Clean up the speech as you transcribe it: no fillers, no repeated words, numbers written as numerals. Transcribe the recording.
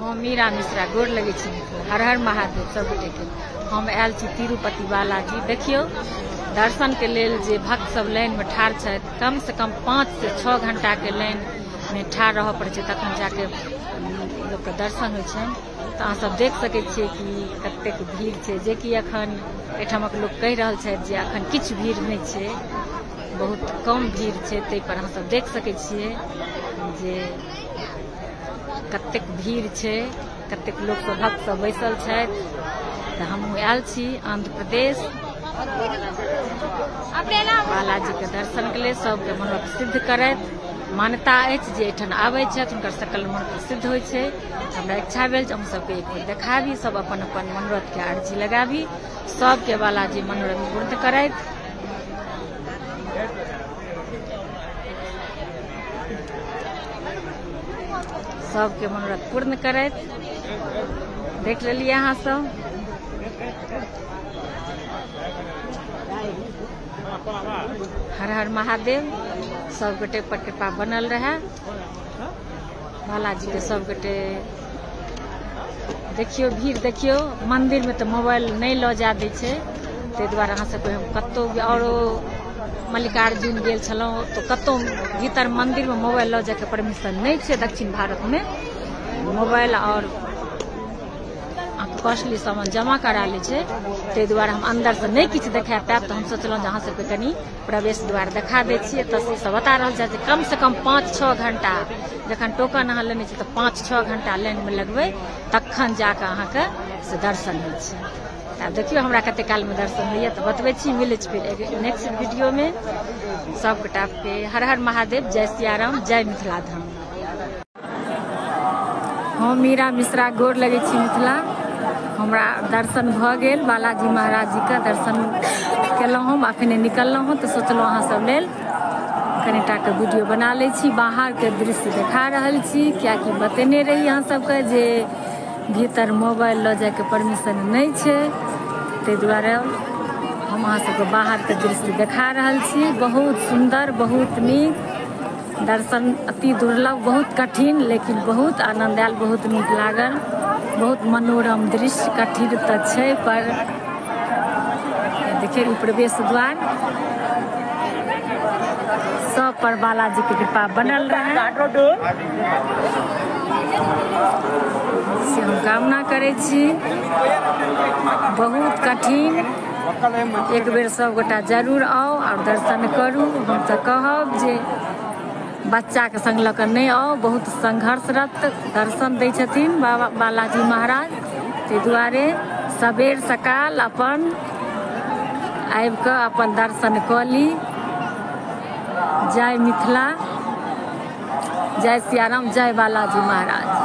हम मीरा मिश्रा गोर लगे छी। हर हर महादेव सब गोटे के। हम आयल छी तिरुपति बालाजी। देखियो दर्शन के लेल जे भक्त सब लाइन में ठाढ़ छथि, कम से कम 5 से 6 घंटा के लाइन में ठाढ़ रह पड़े छै, तखन जाके लोग के दर्शन होइ छै। तो अहाँ सब देख सकै छियै कि कतेक भीड़ छै, जे कि अखन एठामक लोग कहि रहल छथि जे अखन किछु भीड़ नहीं छै, बहुत कम भीड़ छै। तै पर अहाँ सब देख सकै छियै जे कतेक भीड़ छै, कतेक लोग सब भक्त सब बैसल छथि। तो हमहूँ आयल छी आंध्र प्रदेश बालाजी के दर्शन के लिए। सबके मनोरथ सिद्ध करैत मान्यता अछि जे एठन आबै छथि हुनकर सकल मनोरथ सिद्ध होइ छै। हमरा इच्छा भेल जे हम सबके एक बेर देखाबी, सब अपन अपन मनोरथ के अर्जी लगाबी, सबके बालाजी मनोरथ पूर्ण करैत। सबके मनोरथ पूर्ण करैत देख लेलिए अहाँ सब। हर हर महादेव। सब गोटे पर कृपा बनल रहे। बालाजी के सब गोटे देखियो भीड़ देखियो। मंदिर में तो मोबाइल नहीं लऽ जा दै छै, ताहि दुआरे अहाँ सबके हम कतौ औरो मल्लिकार्जुन गेल छलहुँ तो कतौ भीतर मंदिर में मोबाइल लऽ जाके परमिशन नहीं छै। दक्षिण भारत में मोबाइल और कॉस्टली सामान जमा करा ले छै, ताहि दुआरे हम अंदर से नहीं किछु देखा पायब। तो हम सोचलहुँ अहाँ सबके कनी प्रवेश द्वार देखा दै छियै। तो सब बता रहल छै कम से कम 5-6 घंटा, जखन टोकन अहाँ लेने छी तो 5-6 घंटा लाइन में लगबै, तखन जाके अहाँके से दर्शन होइ छै। तब देखियो हमरा कते काल में दर्शन होइए तो बतबै छी। मिलै छै फिर नेक्स्ट वीडियो में। सब गोटा के हर हर महादेव। जय सियाराम, जय मिथिला धाम। हम मीरा मिश्रा गोर लगे छी मिथिला। हमरा दर्शन भ गेल, बालाजी महाराज जी के दर्शन केलहुँ। हम अखने निकललहुँ हँ, तो सोचलहुँ अहाँ सब लेल कनिटा के वीडियो बना ले छी। बाहर के दृश्य देखा रहल छी, कियाकि बतेने रही अहाँ सबके जे भीतर मोबाइल लऽ जाके परमिशन नहीं छै, ताहि दुआरे हम अहाँ सबके बाहर के दृश्य देखा रहल छी। बहुत सुंदर, बहुत नीक दर्शन, अति दुर्लभ, बहुत कठिन, लेकिन बहुत आनंद आयल, बहुत नीक लागल। बहुत मनोरम दृश्य, कठिन तो छै पर देखिए प्रवेश द्वार। सब पर बालाजी की कृपा बनल रहे से हम कामना करे छी। बहुत कठिन, एक बेर सब गोटा जरूर आओ और दर्शन करू। हम तो कहब जे बच्चा के संग लऽ कऽ नहीं आओ, बहुत संघर्षरत दर्शन दै छथिन बाबा बालाजी महाराज। ताहि दुआरे सबेर सकाल अपन आबि कऽ अपन दर्शन कऽ ली। जय मिथिला, जय सियाराम, जय बालाजी महाराज।